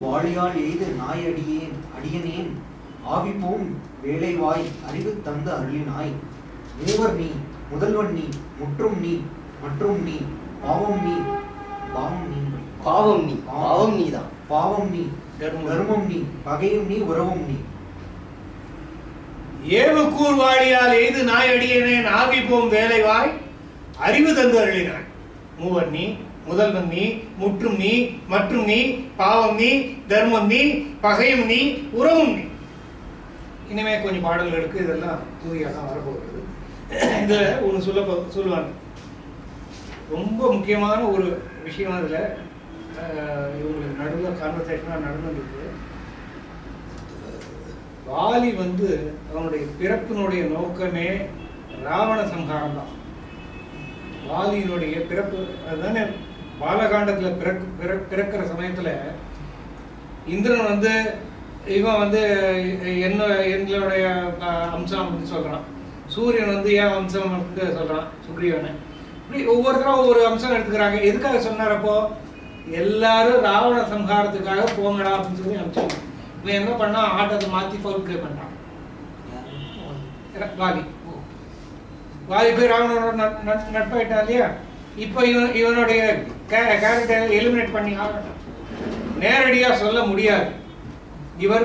வாழியால் எய்து நாய் அடியனேன் ஆவிப்போம் வேலைவாய் அறிவு தந்து அருளினாய். மூவர் நீ, முதல்வன் நீ, முற்றும் நீ, மற்றும் நீ, பாவம் நீ, பாவம் நீ, தர்மம் நீ, பகையும் நீ, உறவும் நீ. ஏவுக்கூர் வாழியால் எய்து நாய் அடியனேன் ஆவிப்போம் வேலைவாய் அறிவு தந்து அருளினாய். மூவர் நீ, முதல்வன் நீ, முற்றும் நீ, மற்றும் நீ, பாவம் நீ, தர்மம் நீ, பகையும் நீ, உறவும் நீ. இனிமே கொஞ்சம் பாடல்கள் இருக்கு, இதெல்லாம் தூயாக வரப்போகிறது. இதுல ஒன்று சொல்லுவாங்க, ரொம்ப முக்கியமான ஒரு விஷயம். அதுல இவங்களுக்கு நடுவில் கான்வர்சேஷனா நடந்துருக்கு. வாலி அவனுடைய பிறப்பினுடைய நோக்கமே ராவண சம்ஹாரம் தான். வாலியினுடைய பிறப்பு அதுதானே. பாலகாண்டத்துல பிறக்கிற சமயத்துல இந்திரன் இவன் எங்களுடைய அம்சம் அப்படின்னு சொல்றான். சூரியன் என் அம்சம் அப்படின்னு சொல்றான் சுக்ரீவனை. இப்படி ஒவ்வொருத்தரும் ஒவ்வொரு அம்சம் எடுத்துக்கிறாங்க. எதுக்காக சொன்னார்? அப்போ எல்லாரும் ராவண சம்ஹாரத்துக்காக போங்கடா அப்படின்னு சொல்லி அனுப்பிச்சாங்க. இவன் என்ன பண்ணா, ஆட்டத்தை மாத்தி ஃபவுல் பிளே பண்றான். வாலி போய் ராவணனோட நட்பாயிட்டான் இல்லையா? இப்போ இவனுடைய கேரக்டரை எலிமினேட் பண்ணி ஆகணும். நேரடியா சொல்ல முடியாது. இவர்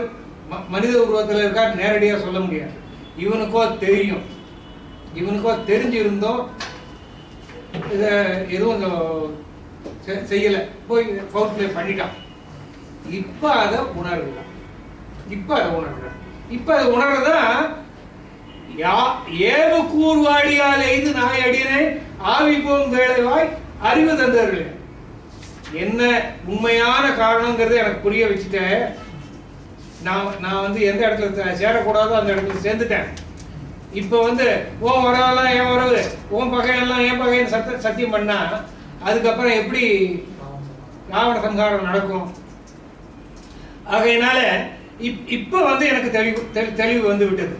மனித உருவத்தில் இருக்கார், நேரடியா சொல்ல முடியாது. இவனுக்கோ தெரியும். இவனுக்கோ தெரிஞ்சிருந்தோம் இத எதுவும் செய்யல, போய் ஃபவுல் பிளே பண்ணிட்டான். இப்ப அதை உணர்கிறான். இப்ப அதை உணர்றதான் ஏவு கூர்வாடியால் எய்து நாய் அடியனே ஆவி போம் வேலைவாய் அறிவு தந்தவர்களே. என்ன உண்மையான காரணங்கிறது எனக்கு புரிய வச்சுட்டேன். நான் எந்த இடத்துல சேரக்கூடாதோ அந்த இடத்துல சேர்ந்துட்டேன். இப்ப ஓன் வரவெல்லாம் என் வரவு, ஓன் பகையெல்லாம் என் பகைன்னு சத்தியம் பண்ணா அதுக்கப்புறம் எப்படி ராவண சம்ஹாரம் நடக்கும்? ஆகையினால இப்ப எனக்கு தெளிவு விட்டது.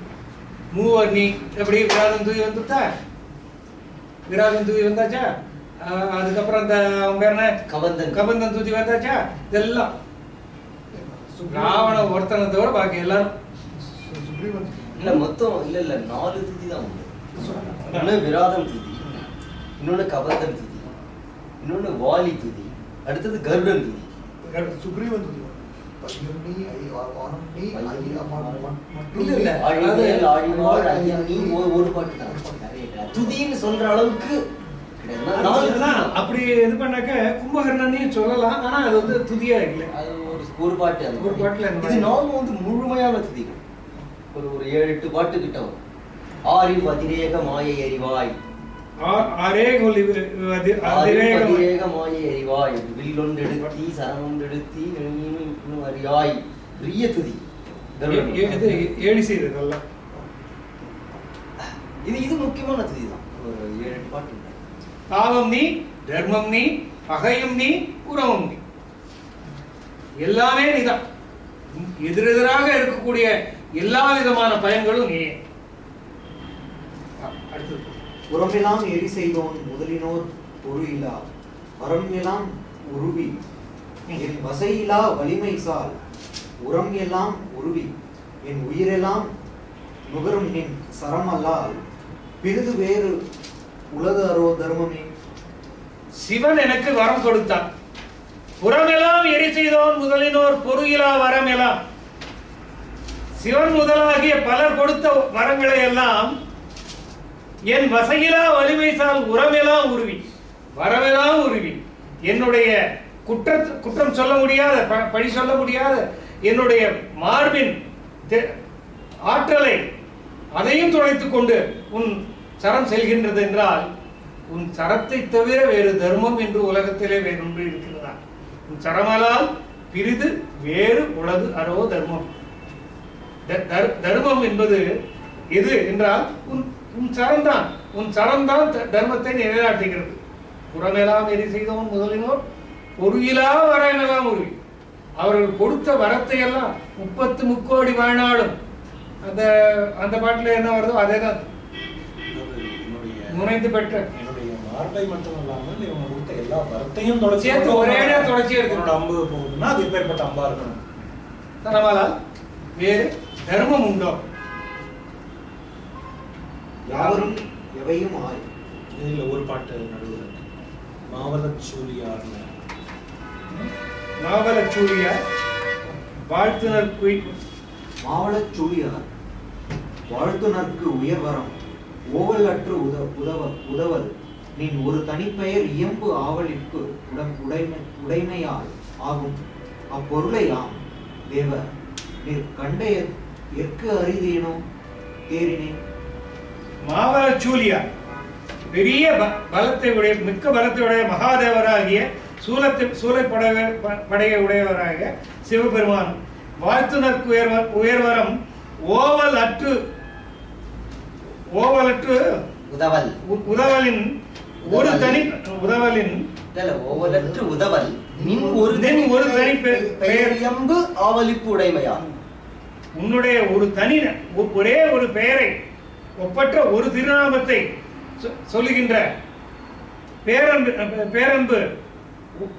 மூவர் நீ எப்படி விராதம் தூவி வந்துட்டா, விராதம் தூவி வந்தாச்சா, அதுக்கப்புறம் இந்த அவங்க என்ன கபந்தன் தூதி வந்தாச்சா, இதெல்லாம் ராவண ஒருத்தனை தவிர பாக்கி எல்லாரும் இல்ல மொத்தம் இல்ல 4 துதி தான் உண்டு. ஒண்ணு விராதம் துதி, இன்னொன்னு கபந்தன் துதி, இன்னொன்னு வாலி துதி, அடுத்தது கருடன் துதி. சுக்ரீவன் துதி ஒரு பாட்டு தான் துதின்னு சொல்ற அளவுக்கு அப்படி இது பண்ணாக்க கும்பகர்ணனையும் சொல்லலாம். ஆனா அது துதியா இல்லை, அது ஒரு பாட்டு. ஒரு பாட்டுல இது நாம முழுமையான துதிகள். ஒரு 7-8 பாட்டு கிட்ட வரும். ஆறில் பதிரேக மாயை அறிவாய், மாயை அறிவாய், வில்லொன்று எடுத்தி சரணொன்று எடுத்தி அறியாய், பெரிய துதி. இது முக்கியமான துதி தான். ஒரு 7-8 பாட்டு. பாவம் நீ, தர்மம் நீ, பகையும் நீ, உறவும் நீ, எல்லாமே நீதான். எதிரெதிராக இருக்கக்கூடிய எல்லா விதமான பயன்களும் நீ. அடுத்தது உரமெல்லாம் எரி செய்தோன் முதலினோர் பொரு இல்லா வரம் எல்லாம் உருவி என் வசையிலா வலிமை சால் உரம் எல்லாம் உருவி என் உயிரெல்லாம் நுகரும் நின் சரமல்லால் பிரிது வேறு உலக அரோ தர்மமே. சிவன் எனக்கு வரம் கொடுத்தான். புறமெல்லாம் எரி செய்தோன் முதலினோர் பொருயிலா வரம் எல்லாம். சிவன் முதலாகிய பலர் கொடுத்த வரங்களை எல்லாம் என் வசையிலா வலிமைசால் உரமெல்லாம் உருவி, வரமெல்லாம் உருவி, என்னுடைய குற்றம் சொல்ல முடியாத, பழி சொல்ல முடியாத என்னுடைய மார்பின் ஆற்றலை அதையும் துளைத்துக் கொண்டு உன் சரம் செல்கின்றது என்றால், உன் சரத்தை தவிர வேறு தர்மம் என்று உலகத்திலே வேறொன்று இருக்கிறதா? உன் சரமலால் பிரிது வேறு உலகு அரோ தர்மம். தர்மம் என்பது எது என்றால் உன் சரம்தான். உன் சரம்தான் தர்மத்தை நிலைநாட்டுகிறது. புறமெல்லாம் எரி செய்தவன் முதலினோர் பொருயிலா வரமெல்லாம் உருவி. அவர்கள் கொடுத்த வரத்தை எல்லாம் 30 முக்கோடி வாழ்நாளும் அந்த பாட்டில் என்ன வருதோ அதேதான் முனைந்து பெற்ற. என்னுடைய மார்பை மட்டும் இல்லாமல் இவங்க கொடுத்த எல்லா வரத்தையும் தொடர்ச்சி சேர்த்து ஒரேடியா தொடர்ச்சி எடுக்கணும். அம்பு போகுதுன்னா அது எப்பேற்பட்ட அம்பா இருக்கணும். தனவாலால் வேறு தர்மம் உண்டோ? யாவரும் எவையும் ஆய். இதுல ஒரு பாட்டு நடுவில் மாவலச்சூழியார்னு. மாவலச்சூழியார் வாழ்த்துனர்க்கு மாவலச்சூழியார் வாழ்த்துனர்க்கு உயர்வரம் ஓவல் அற்று உதவல் நின் ஒரு தனிப்பெயர் இயம்பு ஆவலிற்கு உடைமையால் ஆகும் அப்பொருளை யாம் தேவ நீர் கண்ட எற்கு அரிதேனோ தேரினே. மாவலச்சூழியார் பெரிய பலத்தை உடைய மிக்க பலத்தை உடைய மகாதேவராகிய சூளைப்படையை உடையவராக சிவபெருமான் வாழ்த்துனர்க்கு உயர்வரம் ஓவல் அற்று உதவலின் ஒரு தனி உதவலின் ஓவலற்று உதவல் நின் ஒரு தனி பெயர் எம்பு ஆவலிப்பு உடைமையால் உன்னுடைய ஒரு தனி ஒரே ஒரு பெயரை ஒப்பற்ற ஒரு திருநாமத்தை சொல்லுகின்ற பேரன்பு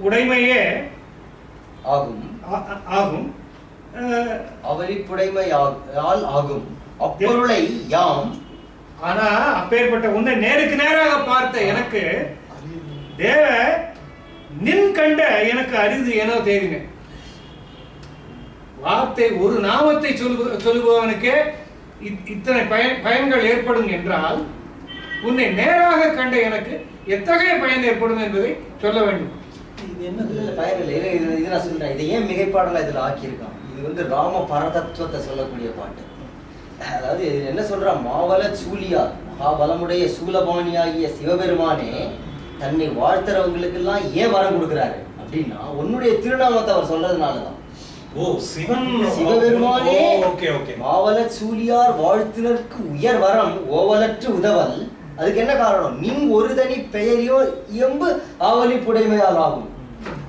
உடைமையே ஆகும் அவலிப்புடைமையால் ஆகும் அப்பொருளை யாம். ஆனா அப்பேற்பட்ட உன்னை நேருக்கு நேராக பார்த்த எனக்கு தேவ நின் கண்ட எனக்கு அரிது ஏனோ தேறினேன். வார்த்தை ஒரு நாமத்தை சொல்லுபவனுக்கே இத்தனை பயன்கள் ஏற்படும் என்றால் உன்னை நேராக கண்ட எனக்கு எத்தகைய பயன் ஏற்படும் என்பதை சொல்ல வேண்டும். இது என்ன பயன் இல்லை. இது நான் சொல்றேன். இதை ஏன் மிகைப்பாடலாம் இதுல ஆக்கியிருக்கான்? இது வந்து ராம பரதத்துவத்தை சொல்லக்கூடிய பாட்டு. அதாவது என்ன சொல்றா, மாவல சூழியார் மகாபலமுடைய சூலபாணியாகிய சிவபெருமானே தன்னை வாழ்த்துறவங்களுக்கு எல்லாம் ஏன் வரம் கொடுக்கிறாரு அப்படின்னா உன்னுடைய திருநாமத்தை அவர் சொல்றதுனாலதான். சிவபெருமானே மாவல சூழியார் வாழ்த்தினருக்கு உயர் வரம் ஓவலற்று உதவல். அதுக்கு என்ன காரணம்? நின் ஒரு தனி பெயரையோ இயம்பு ஆவலிப்புடைமையால் ஆகும்.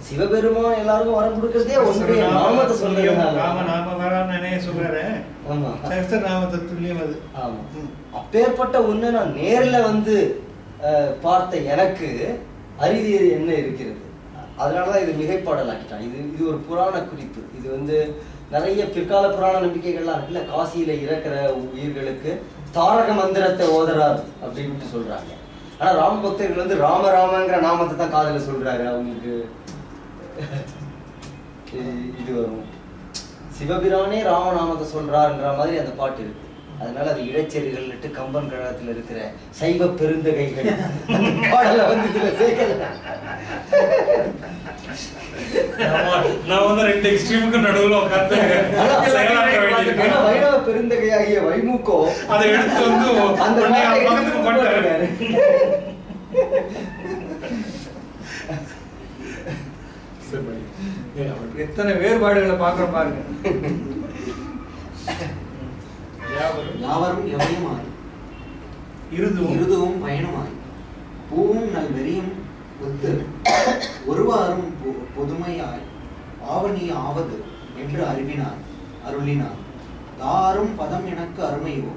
சிவபெருமான் எல்லாருக்கும் வரம் கொடுக்கறதே உன்னுடைய நாமத்தை சொல்றதுனால. அப்பேற்பட்ட உன்னை நான் நேர்ல வந்து பார்த்த எனக்கு அரிதி என்ன இருக்கிறது. அதனாலதான் இது மிகைப்பாடல் ஆக்கிட்டான். இது ஒரு புராண குறிப்பு. இது வந்து நிறைய பிற்கால புராண நம்பிக்கைகள்லாம் இருக்குல்ல. காசியில இறக்குற உயிர்களுக்கு தாரக மந்திரத்தை ஓதுறார் அப்படின்னு சொல்றாங்க. ஆனா ராம பக்தர்கள் வந்து ராமங்கிற நாமத்தை தான் காதல சொல்றாரு. அவங்களுக்கு இது வரும், சிவபிரானே ராமநாமத்தை சொல்றாருன்ற மாதிரி அந்த பாட்டு இருக்கு. அதனால அது இடைச்செறிகள்ட்டு கம்பன் கழகத்துல இருக்கிற சைவ பெருந்தகைகள் பாடல வந்து இதுல சேர்க்கல. நான் வந்து ரெண்டு எக்ஸ்ட்ரீமுக்கு நடுவுல உட்கார்ந்து வைணவ பெருந்தகையாகிய வைமுகோ அதை எடுத்து வந்து அந்த பண்றாரு. எத்தனை வேறுபாடுகளை பார்க்கிறோம் பாருங்க. யாவரும் எவையுமாய் இருதுவும் பயனுமாய் பூவும் நல்வெறியும் ஒத்து ஒருவாரும் பொதுமையாய் ஆவணி ஆவது என்று அருளினார். தாரும் பதம் எனக்கு அருமையோ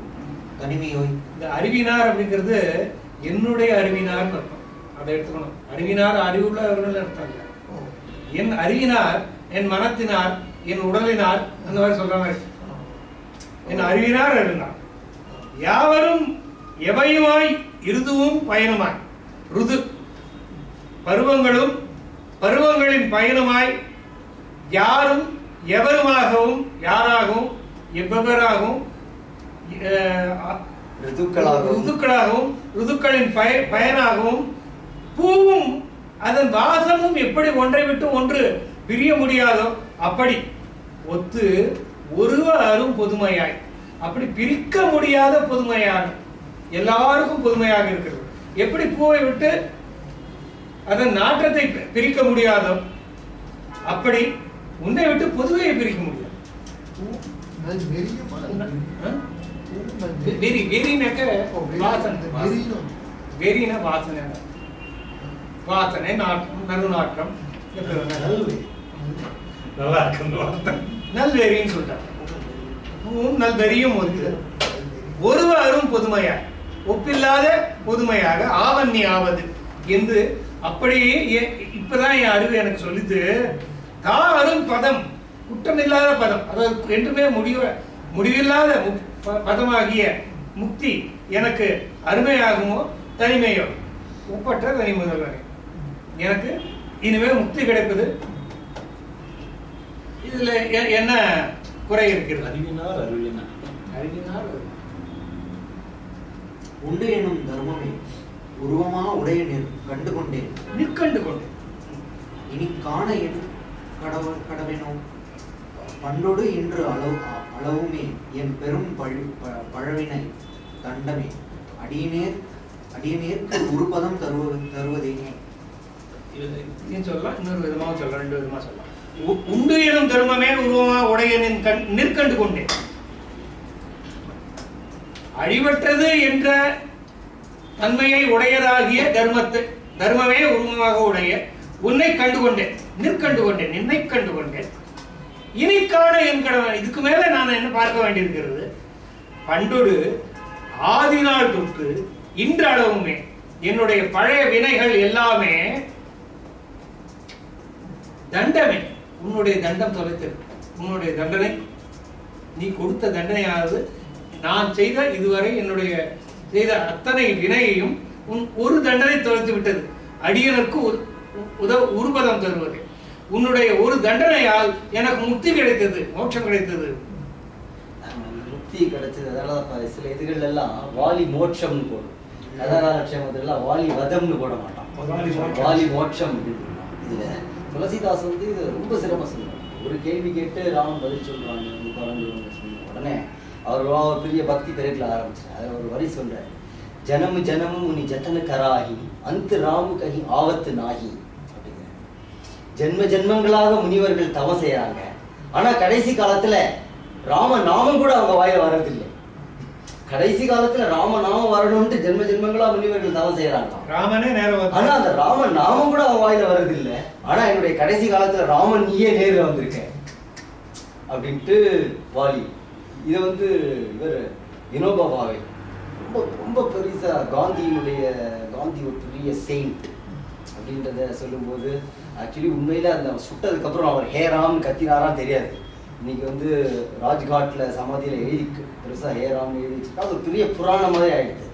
தனிமையோ. இந்த அறிவினார் அப்படிங்கிறது என்னுடைய அறிவினார் அர்த்தம். அதை எடுத்துக்கணும். அறிவினார் அறிவுள்ளவர்கள் அர்த்தம் இல்லை. என் அறிவினார், என் மனத்தினார், என் உடலினார், அந்த மாதிரி சொல்ற மாதிரி என் அறிவினார் அறிவினார். யாவரும் எவையுமாய் இருதுவும் பயனுமாய் ருது பருவங்களும் பருவங்களின் பயனுமாய் யாரும் எவருமாகவும் யாராகவும் எவ்வராகவும் ருதுக்களாகவும் ருதுக்களின் பயனாகவும் பூவும் அதன் வாசமும் எப்படி ஒன்றை விட்டு ஒன்று பிரிய முடியாதோ அப்படி ஒத்து ஒருவரும் பொதுமையாய், அப்படி பிரிக்க முடியாத பொதுமையான எல்லாருக்கும் பொதுமையாக இருக்கிறது. எப்படி பூவை விட்டு அதன் நாற்றத்தை பிரிக்க முடியாதோ அப்படி உன்னை விட்டு பொதுவையை பிரிக்க முடியாது. வாசனை நாற்றம் நறுநாற்றம் நல்வெறின்னு சொல்றாங்க. நல்வெறியும் ஒருவரும் பொதுமையாக ஒப்பில்லாத பொதுமையாக ஆவண்ணி ஆவது என்று அப்படி இப்பதான் என் அறிவு எனக்கு சொல்லித்து தாரும் பதம் குற்றமில்லாத பதம், அதாவது என்றுமே முடிவில்லாத பதமாகிய முக்தி எனக்கு அருமையாகுமோ தனிமையோ ஒப்பற்ற தனி முதல்வனே. எனக்கு இனிமே முக்தி கிடைப்பது இதுல என்ன குறை இருக்கிறது? அறிவினார் அருளினார். அறிவினார் உண்டு எனும் தர்மமே உருவமா உடைய கண்டு கொண்டேன் நிற்கண்டு கொண்டேன். இனி காண என் கடவெனோ பண்டோடு இன்று அளவுமே என் பெரும் பழவினை தண்டமே அடியநேர்க்கு உருப்பதம் தருவதே. சொல்லலாம், இன்னொரு விதமாக சொல்லலாம், ரெண்டு விதமா சொல்லலாம். உண்டு எனும் தர்மமே உருவமா உடைய நிற்கண்டு கொண்டேன். அழிவற்றது என்ற தன்மையை உடையதாகிய தர்மமே உருவமாக உடைய உன்னை கண்டுகொண்டேன், நிற்கண்டு கொண்டேன், நின்னை கண்டு கொண்டேன். இனிக்கான என் கடவுள். இதுக்கு மேல நான் என்ன பார்க்க வேண்டியிருக்கிறது? பண்டொடு ஆதி நாள் தொட்டு இன்று அளவுமே என்னுடைய பழைய வினைகள் எல்லாமே தண்டமே. உன்னுடைய தண்டம் தொலைத்தது. உன்னுடைய தண்டனை, நீ கொடுத்த தண்டனையாவது நான் செய்த இதுவரை என்னுடைய செய்த அத்தனை வினையையும் ஒரு தண்டனை தொலைத்து விட்டது. அடியனுக்கு உருபதம் தருவது. உன்னுடைய ஒரு தண்டனையால் எனக்கு முக்தி கிடைத்தது, மோட்சம் கிடைத்தது. முக்தி கிடைச்சது. அதனால சில இதுகள் எல்லாம் வாலி மோட்சம்னு போடும். கதாகாலட்சேமத்துல வாலி வதம்னு போட மாட்டான், வாலி மோட்சம். இதுல துளசிதாஸ் வந்து இது ரொம்ப சிறப்பாக சொல்லுவாங்க. ஒரு கேள்வி கேட்டு ராமன் பதில் சொல்றாங்க, உடனே அவர் பெரிய பக்தி பெருக்கில் ஆரம்பிச்சார். அதில் ஒரு வரி சொல்றாரு, ஜனமு ஜனமும் உனி ஜத்தனு கராகி அந்த ராமு கஹி ஆவத்து நாகி அப்படிங்கிற. ஜென்ம ஜென்மங்களாக முனிவர்கள் தவம் செய்யறாங்க, ஆனா கடைசி காலத்துல ராம நாமம் கூட அவங்க வாயில வர்றதில்லை. கடைசி காலத்துல ராம நாமம் வரணும்னு ஜென்ம ஜென்மங்களா முனிவர்கள் தவம் செய்யறாங்க. ராமனே நேரம், ஆனா அந்த ராம நாமம் கூட அவங்க வாயில வர்றதில்லை. ஆனா என்னுடைய கடைசி காலத்துல ராமன் நீயே நேரில் வந்திருக்க அப்படின்ட்டு வாலி. இதை வந்து இவர் வினோபா பாவே ரொம்ப ரொம்ப பெருசா காந்தி ஒரு பெரிய செயின்ட் அப்படின்றத சொல்லும்போது, ஆக்சுவலி உண்மையில அந்த சுட்டதுக்கு அப்புறம் அவர் ஹே ராம்னு கத்தினாரான்னு தெரியாது. இன்னைக்கு வந்து ராஜ்காட்ல சமாதியில எழுதி பெருசா ஹே ராம்னு எழுதி வச்சுட்டா அது ஒரு பெரிய புராணம் மாதிரி ஆயிடுது.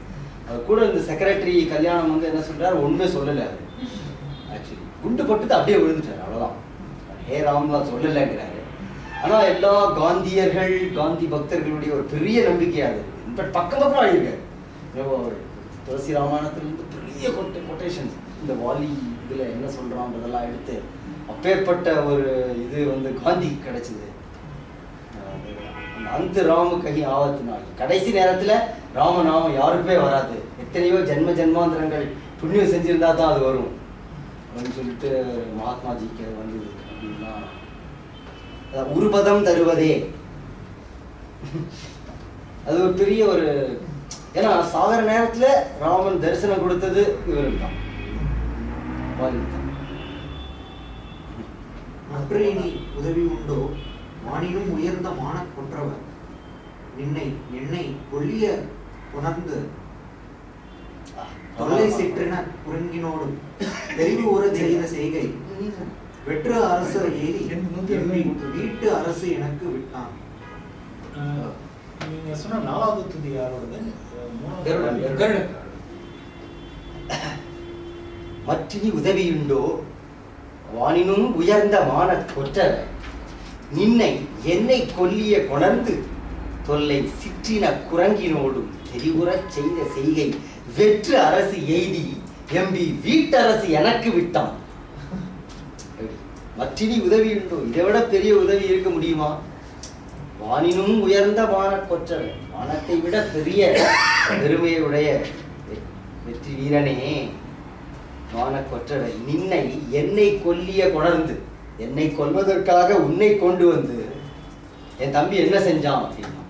அது கூட இந்த செக்ரட்டரி கல்யாணம் வந்து என்ன சொல்றாரு, ஒண்ணுமே சொல்லலை. அது ஆக்சுவலி குண்டு பட்டுட்டு அப்படியே விழுந்துட்டாரு, அவ்வளவுதான். ஹே ராம்லாம் சொல்லலைங்கிறாரு. ஆனா எல்லா காந்தியர்கள் காந்தி பக்தர்களுடைய ஒரு பெரிய நம்பிக்கையாது. இன்ஃபேக்ட் பக்கம் ஆகியிருக்காரு. துளசி ராமாயணத்திலிருந்து பெரிய கொட்டேஷன்ஸ் இந்த வாலி இதுல என்ன சொல்றான்றதெல்லாம் எடுத்து அப்பேற்பட்ட ஒரு இது வந்து காந்தி கிடைச்சது. அந்த ராம கஹி ஆவத்து நாள் கடைசி நேரத்துல ராமநாமம் யாருக்குமே வராது. எத்தனையோ ஜென்ம ஜென்மாந்திரங்கள் புண்ணியம் செஞ்சிருந்தா தான் அது வரும் அப்படின்னு சொல்லிட்டு மகாத்மாஜிக்கு அது வந்தது. அப்படின்னா உருபதம் தருவதே அது ஒரு பெரிய ஒரு, ஏன்னா சாகர நேரத்துல ராமன் தரிசனம் கொடுத்தது இவருக்கு தான். மற்றேனி உதவி உண்டோ வானினும் உயர்ந்த மான கொன்றவர் என்னை கொல்லிய உணர்ந்து தொல்லை சிற்றின குரங்கினோடும் தெரிவு உற செய்த செய்கை வெற்று அரசு ஏறி வீட்டு அரசு எனக்கு விட்டான். நீங்க சொன்ன நாலாவது துதி யாரோடது? மற்றினி உதவியுண்டோ வானினும் உயர்ந்த மான கொற்றவர் என்னை கொல்லிய கொணர்ந்து தொல்லை சிற்றின குரங்கினோடும் தெரிவுறச் செய்த செய்கை வெற்று அரசு எய்தி எம்பி வீட்டரசு எனக்கு விட்டான். மற்றினி உதவியுண்டோ, இதை விட பெரிய உதவி இருக்க முடியுமா? வானினும் உயர்ந்த மான கொற்றவர், வானத்தை விட பெரிய பெருமையுடைய வெற்றி வீரனே மான கொற்றவர் என்னை கொல்லிய கொணர்ந்து, என்னை கொல்வதற்காக உன்னை கொண்டு வந்து என் தம்பி என்ன செஞ்சான் அப்படின்னா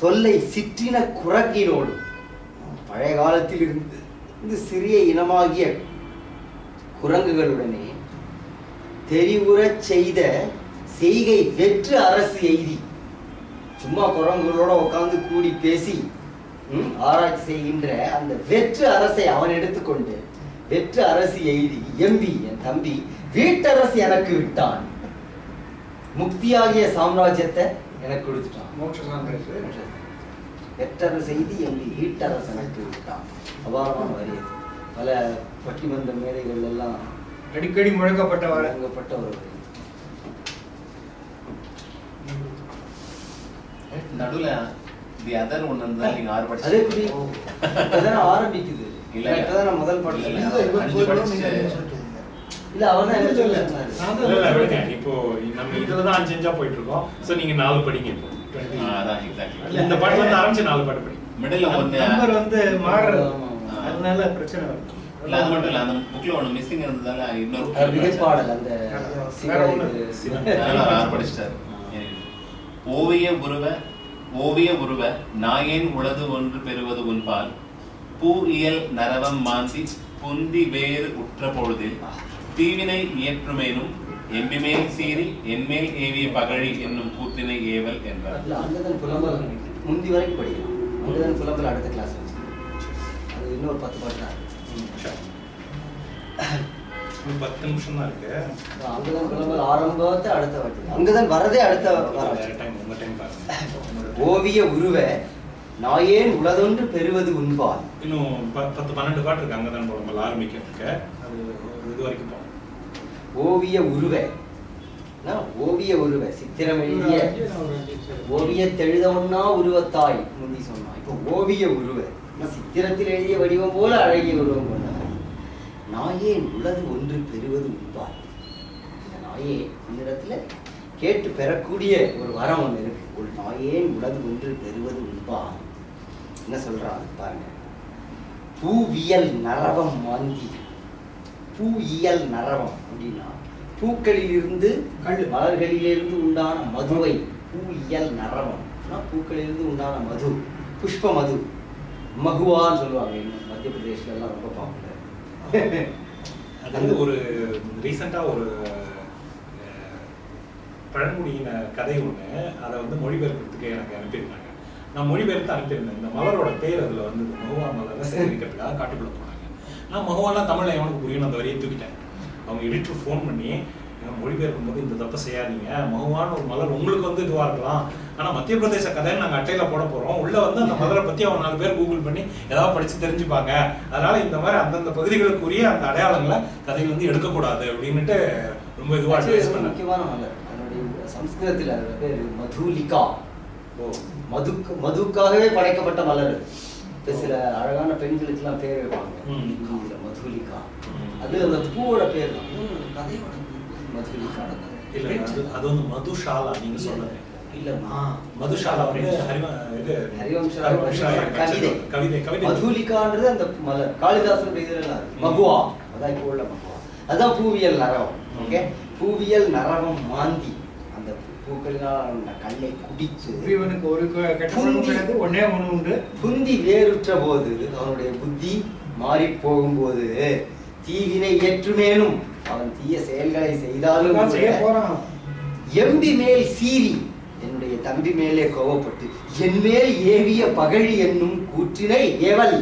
தொல்லை சிற்றின குரங்கினோடு, பழைய காலத்தில் இருந்து சிறிய இனமாகிய குரங்குகளுடனே தெரிவுறச் செய்த செய்கை வெற்று அரசு எய்தி. சும்மா குரங்குகளோட உட்கார்ந்து கூடி பேசி ஆராய்ச்சி செய்கின்ற அந்த வெற்று அரசை அவன் எடுத்துக்கொண்டு வெற்று அரசு எய்தி எம்பி என் தம்பி வீட்டரசு எனக்கு விட்டான். முக்தியாகிய சாம்ராஜ்யத்தை எனக்கு கொடுத்துட்டான். மோட்ச சாம்ராஜ்யம். வெற்றரசு செய்தி எம்பி வீட்டரசு எனக்கு விட்டான். அபாரமான வரி அது. பல பட்டிமன்ற மேடைகள் எல்லாம் அடிக்கடி முழக்கப்பட்ட ஒரு நடுவுல தி அதர் ஒன்னு இருந்தா நீங்க ஆறு படிச்சு அதே புரிய இப்பதான் ஆரம்பிக்குது. இல்ல இப்பதான் நான் முதல் படத்துல இல்ல அவன் தான் இப்போ நம்ம இதுலதான் 5 போயிட்டு இருக்கோம். சோ நீங்க 4 படிங்க இப்போ. அதான் எக்ஸாக்ட்லி இந்த பாட்டு வந்து ஆரம்பிச்சு 4 பாட்டு படிங்க. மிடில்ல வந்து நம்பர் வந்து மாறுறது, அதனால பிரச்சனை வருது. இல்ல அது மட்டும் இல்ல, அந்த புக்ல ஒண்ணு மிஸ்ஸிங் இருந்ததால இன்னொரு விதைப்பாடல் அந்த ஆறு படிச்சிட்டாரு. ஓவிய உருவ நாயேன் உளது ஒன்று பெறுவது உன்பால் பூ இயல் நரவம் மாந்தி புந்தி வேறு உற்ற பொழுதில் தீவினை இயற்றுமேனும் எம்பிமேல் சீறி என்மேல் ஏவிய பகழி என்னும் கூத்தினை ஏவல் என்பார். அங்கதான் புலம்பல் முந்தி வரைக்கும் படிக்கலாம். அங்கதான் புலம்பல் அடுத்த கிளாஸ் அது இன்னொரு 10 பாட்டு தான். 10 நிமிஷம் தான் இருக்கு. அங்கதான் புலம்பல் ஆரம்பத்தை அடுத்த வாட்டி. அங்கதான் வரதே அடுத்த டைம் உங்க டைம் பாருங்க. ஓவிய உருவ நாயேன் உளதொன்று பெறுவது உண்பால். இன்னும் 10-12 பாட்டு இருக்கு. அங்கதான் புலம்பல் ஆரம்பிக்கிறதுக்கு. அது இது வரைக்கும் போகும். ஓவிய உருவ சித்திரம் எழுதிய ஓவியத்தெழுதவன்னா உருவத்தாய் முந்தி சொன்னான். இப்போ ஓவிய உருவ சித்திரத்தில் எழுதிய வடிவம் போல அழகிய உருவம் கொண்டவர். நாயே உள்ளது ஒன்று பெறுவது உண்பால். இந்த நாயே என்னிடத்துல கேட்டு பெறக்கூடிய ஒரு வரம் ஒன்று இருக்கு. ஒரு நாயேன் உள்ளது ஒன்று பெறுவது உண்பால். என்ன சொல்றான் பாருங்க. பூவியல் நரவம் மாந்தி. பூஇயல் நரவம் அப்படின்னா பூக்களிலிருந்து மலர்களிலிருந்து உண்டான மதுவை பூஇயல் நரவம். பூக்களிலிருந்து உண்டான மது, புஷ்ப மது, மகுவான்னு சொல்லுவாங்க. மத்திய பிரதேஷ்ல எல்லாம் ரொம்ப பாப்புலர். அது ஒரு ரீசெண்டா ஒரு பழங்குடியின கதை ஒண்ணு, அதை வந்து மொழிபெயர்க்கிறதுக்கு எனக்கு அனுப்பியிருந்தாங்க. நான் மொழிபெயர்த்து அனுப்பியிருந்தேன். இந்த மலரோட பேர் அதுல வந்து மகுவா மலரை சேகரிக்கிறதுக்காக காட்டுக்குள்ள போனாங்க. நான் மகுவாலாம் தமிழ்ல எவனுக்கு புரியும், அந்த வரியை தூக்கிட்டேன். அவங்க எடிட்டர் ஃபோன் பண்ணி மொழிபெயர்க்கும் போது இந்த தப்பை செய்யாதீங்க, மகுவான்னு ஒரு மலர் உங்களுக்கு வந்து இதுவா இருக்கலாம், ஆனா மத்திய பிரதேச கதைன்னு நாங்க அட்டையில போட போறோம், உள்ள வந்து அந்த மலரை பத்தி அவன் 4 பேர் கூகுள் பண்ணி ஏதாவது படிச்சு தெரிஞ்சுப்பாங்க, அதனால இந்த மாதிரி அந்தந்த பகுதிகளுக்குரிய அந்த அடையாளங்களை கதைகள் வந்து எடுக்கக்கூடாது அப்படின்னுட்டு ரொம்ப இதுவா அட்வைஸ் பண்ண. முக்கியமான மலர் அதனுடைய சம்ஸ்கிருதத்தில் பேர் மதுலிகா. மதுக்காகவே படைக்கப்பட்ட மலர். சில அழகான பெண்களுக்கு எல்லாம் பேர் வைப்பாங்க மதுலிகா. அது அந்த பூவோட பேர் தான். கதையோட மதுலிகா இல்ல, அது வந்து மதுஷாலா நீங்க சொன்னது இல்லம்மா. மதுஷாலா வந்து கவிதை. மதுலிகான்றது அந்த மலர் காளிதாசனுடைய இதெல்லாம் மகுவா. அதான் இப்போ உள்ள மகுவா. அதுதான் பூவியல் நரவம். ஓகே, பூவியல் நரவம் மாந்தி. அந்த பூக்களினால் கல்லை குடிச்சு ஒன்னே ஒண்ணு உண்டு. புந்தி வேறுற்ற போது அவனுடைய புத்தி மாறி போகும்போது தீவினை ஏற்றுமேனும் அவன் தீய செயல்களை செய்தாலும் எம்பி மேல் சீறி என்னுடைய தம்பி மேலே கோவப்பட்டு என் மேல் ஏவிய பகழி என்னும் கூற்றினை ஏவல்.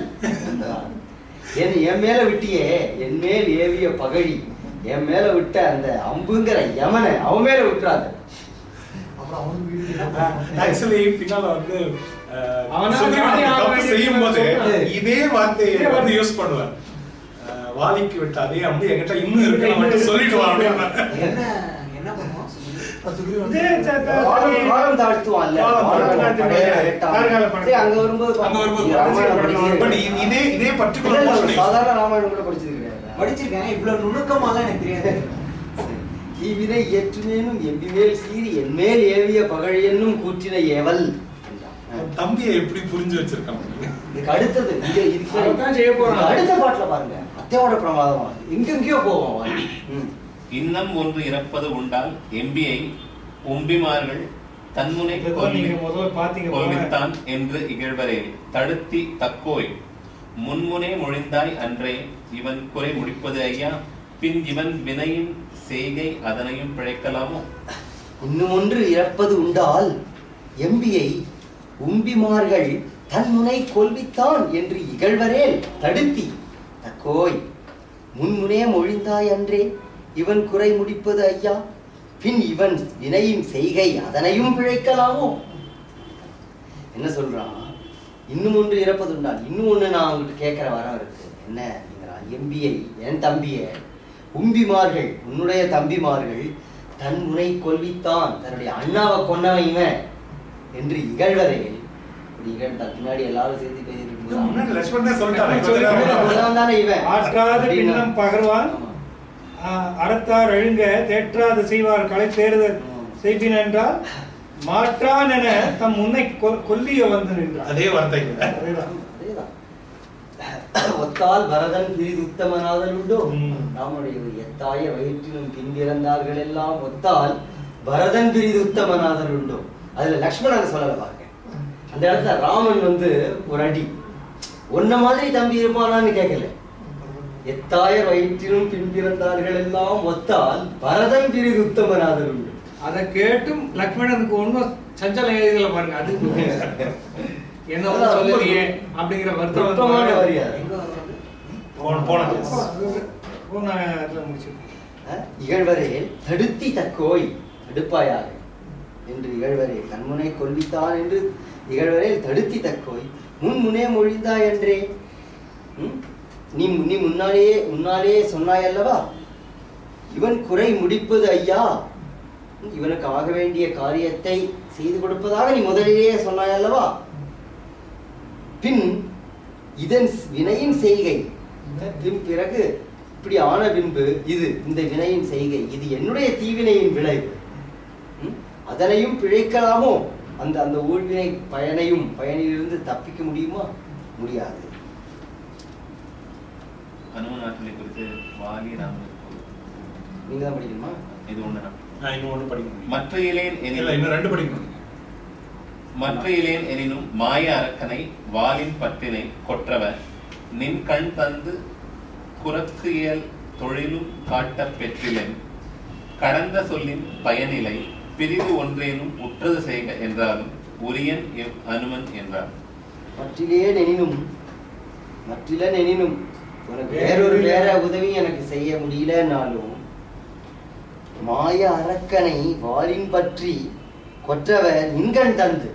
என் மேல விட்டியே, என் மேல் ஏவிய பகழி, என் மேல விட்ட அந்த அம்புங்கிற யமனை அவன் மேல விட்டுறாத. ஆக்சுவலி பின்னால வந்து செய்யும் போது இதே வார்த்தையை வந்து யூஸ் பண்ணுவேன். வாலிக்கு விட்டாதே வந்து என்கிட்ட இன்னும் இருக்கு மட்டும் சொல்லிட்டு வா அப்படின்னு. என்ன பண்ணுவோம்? அங்க வரும்போது இதே பர்டிகுலர் சாதாரண ராமாயணம் கூட படிச்சிருக்கேன். இவ்வளவு நுணுக்கமாலாம் எனக்கு தெரியாது. தீவினை ஏற்றுமேனும் எம்பிமேல் சீறி என் மேல் ஏவிய பகழி என்னும் கூற்றினை ஏவல். தம்பியை எப்படி புரிஞ்சு வச்சிருக்காங்க. இதுக்கு அடுத்தது அடுத்த பாட்டுல பாருங்க, அத்தையோட பிரமாதமா எங்கெங்கயோ போவோம். இன்னும் ஒன்று இறப்பது உண்டால் எம்பியை உம்பிமார்கள் தன்முனை கொள்வித்தான் என்று இகழ்வரே தடுத்தி தக்கோய் முன்முனே மொழிந்தாய் அன்றே இவன் குறை முடிப்பது ஐயா, பின் இவன் வினையின் செய்கை அதனையும் பிழைக்கலாமோ. இன்னும் ஒன்று இறப்பது உண்டால் எம்பியை உம்பிமார்கள் தன்முனை கொள்வித்தான் என்று இகழ்வரேல் தடுத்தி தக்கோய். முன்முனே மொழிந்தாய் அன்றே இவன் குறை முடிப்பது ஐயா, பின் இவன் வினையின் செய்கை அதனையும் பிழைக்கலாமோ. என்ன சொல்றான்? இன்னும் ஒன்று இறப்பதுண்டால் இன்னும் ஒண்ணு நான் உங்கள்கிட்ட கேட்கிற வரம் இருக்கு. என்ன அப்படிங்கிறான்? எம்பியை, என் தம்பிய உம்பிமார்கள், உன்னுடைய தம்பிமார்கள் தன் முனை கொல்வித்தான், தன்னுடைய அண்ணாவை கொன்னவன் இவன் என்று இகழ்வரே. இகழ்ந்தான் பின்னாடி எல்லாரும் சேர்த்து பகர்வான் அறத்தார் அழுங்க தேற்றாது செய்வார் களை தேறுதல் செய்பின் என்றால் மாற்றான் என தம் முன்னை கொல்லிய வந்து நின்றார். அதே வார்த்தை ஒத்தால் பரதன் பிரிது உத்தமனாதல் உண்டோ. ராமனுடைய எத்தாய வயிற்றிலும் பின்பிறந்தார்கள் எல்லாம் ஒத்தால் பரதன் பிரிது உத்தமனாதல் உண்டோ. அதுல லக்ஷ்மணன் சொல்லல பாருங்க. அந்த இடத்துல ராமன் வந்து ஒரு அடி ஒன்ன மாதிரி தம்பி இருப்பானான்னு கேட்கல. எத்தாய வயிற்றிலும் பின்பிறந்தார்கள் எல்லாம் ஒத்தால் பரதன் பிரிது உத்தமனாதல் உண்டு. அதை கேட்டும் லக்ஷ்மணனுக்கு ஒன்னும் சஞ்சல எழுதில பாருங்க. அது என்ன சொல்லுறியே அப்படிங்கிற வருத்தம் இகழ்வரே தடுத்தி தக்கோய் அடுப்பாயாக என்று இகழ்வரே கண்முனை கொல்வித்தான் என்று இகழ்வரே தடுத்தி தக்கோய் முன்முனே மொழிந்தாய் என்றே. நீ முன்னாலேயே சொன்னாய் அல்லவா, இவன் குறை முடிப்பது ஐயா, இவனுக்கு ஆக வேண்டிய காரியத்தை செய்து கொடுப்பதாக நீ முதலிலேயே சொன்னாய் அல்லவா. பின் இதன் வினையின் செய்கை, பின் பிறகு இப்படி ஆன பின்பு இது இந்த வினையின் செய்கை, இது என்னுடைய தீவினையின் விளைவு, அதனையும் பிழைக்கலாமோ. அந்த அந்த ஊழ்வினை பயனிலிருந்து தப்பிக்க முடியுமா? முடியாது. அனுமநாட்டினை குறித்து வாலி ராமன் நீங்க தான் படிக்கணுமா? இது ஒண்ணுதான். இன்னொன்று படிக்கணும். மற்ற இளையன் இன்னும் 2 படிக்கணும். மற்ற இளையன் எனினும் மாய அரக்கனை வாலின் பற்றினை கொற்றவன் நின் கண் தந்து குறக்கியல் தொழிலும் காட்ட பெற்றிலன் கடந்த சொல்லின் பயனிலை பிரிவு ஒன்றேனும் உற்றது செய்க என்றாலும் உரியன் அனுமன் என்றார். மற்றிலன் எனினும் உனக்கு வேறொரு வேற உதவி எனக்கு செய்ய முடியலனாலும் மாய அரக்கனை வாலின் பற்றி கொற்றவன் நின்கண் தந்து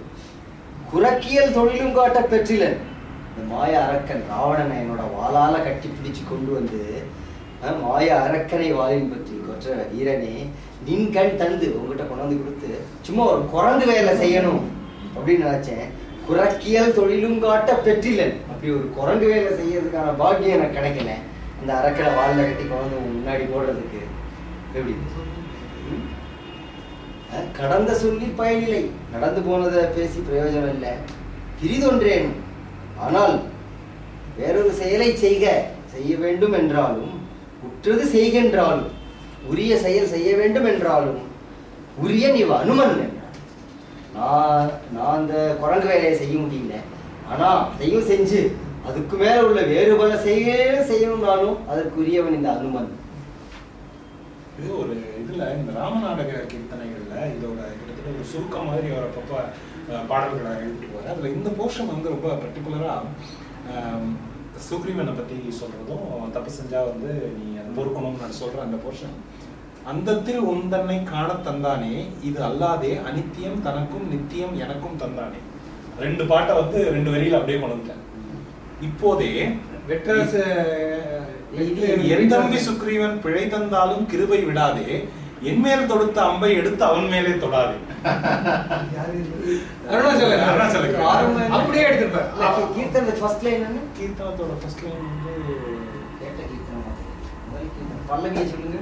குறக்கியல் தொழிலும் காட்ட பெற்றிலன். இந்த மாய அரக்கன் ராவணனை என்னோட வாளால கட்டி பிடிச்சு கொண்டு வந்து மாய அரக்கனை வாலின் பற்றி கொற்ற வீரனே நின்கண் தந்து உங்ககிட்ட கொண்டாந்து கொடுத்து சும்மா ஒரு குரங்கு வேலை செய்யணும் அப்படின்னு நினைச்சேன். குறக்கியல் தொழிலும் காட்ட பெற்றிலன். அப்படி ஒரு குரங்கு வேலை செய்யறதுக்கான பாக்கியம் எனக்கு கிடைக்கல. அந்த அரக்கனை வாலில் கட்டி கொண்டு முன்னாடி போடுறதுக்கு எப்படி? கடந்த சொல்லி பயனில்லை, நடந்து போனதை பேசி பிரயோஜனம் இல்லை. பிரிதொன்றேன், ஆனால் வேறொரு செயலை செய்ய வேண்டும் என்றாலும் உற்றது செய்கின்றாலும் உரிய செயல் செய்ய வேண்டும் என்றாலும் உரியன் இவ அனுமன் என்றான். நான் அந்த குரங்கு வேலையை செய்ய முடியல, ஆனா அதையும் செஞ்சு அதுக்கு மேல உள்ள வேறு பல செய்யணும்னாலும் அதற்குரியவன் இந்த அனுமன். இது ஒரு இதுல இந்த ராமநாடக கீர்த்தனைகள்ல இதோட கிட்டத்தட்ட ஒரு சுருக்கம் மாதிரி வரப்ப பாடல்களை எழுதிட்டு போற. அதுல இந்த போர்ஷன் வந்து ரொம்ப பர்டிகுலரா சுக்ரீவனை பத்தி சொல்றதும் தப்பு செஞ்சா வந்து நீ அதை பொறுக்கணும்னு நான் சொல்றேன். அந்த போர்ஷன் அந்தத்தில் உந்தன்னை காண தந்தானே இது அல்லாதே அனித்தியம் தனக்கும் நித்தியம் எனக்கும் தந்தானே. 2 பாட்டை வந்து 2 வரியில அப்படியே கொண்டு வந்துட்டேன். இப்போதே என் தம்பி சுக்ரீவன் பிழை தந்தாலும் கிருபை விடாதே, என் மேல் தொடுத்த அம்பை எடுத்து அவன் மேலே தொடாதே. அப்படியே எடுத்துருப்பேன். கீர்த்தனத்தோட ஃபர்ஸ்ட் லைன் வந்து பல்லவியை சொல்லுங்க.